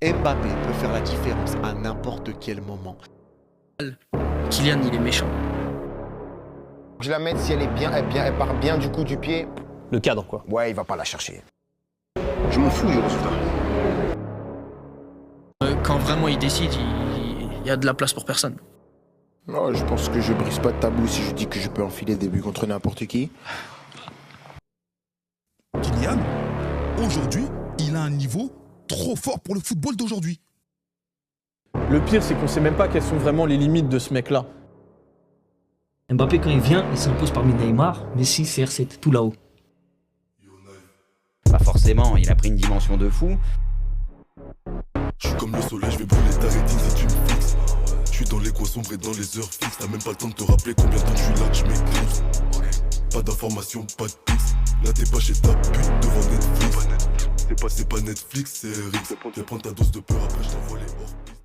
Mbappé peut faire la différence à n'importe quel moment. Kylian, il est méchant. Je la mets si elle est bien, elle part bien du coup du pied. Le cadre, quoi. Ouais, il va pas la chercher. Je m'en fous du résultat. Quand vraiment il décide, il y a de la place pour personne. Non, je pense que je brise pas de tabou si je dis que je peux enfiler des buts contre n'importe qui. Kylian, aujourd'hui, il a un niveau trop fort pour le football d'aujourd'hui. Le pire, c'est qu'on sait même pas quelles sont vraiment les limites de ce mec-là. Mbappé, quand il vient, il s'impose parmi Neymar, Messi, CR7, tout là-haut. Pas forcément, il a pris une dimension de fou. Je suis comme le soleil, je vais brûler ta rétine si tu me fixes. Je suis dans les coins sombres et dans les heures fixes. T'as même pas le temps de te rappeler combien de temps je suis là que je m'éclipse. Pas d'informations, pas de pix. Là t'es pas chez ta pute devant Netflix. C'est pas Netflix, c'est Rix. Viens prendre ta dose de peur, après je t'envoie les hors.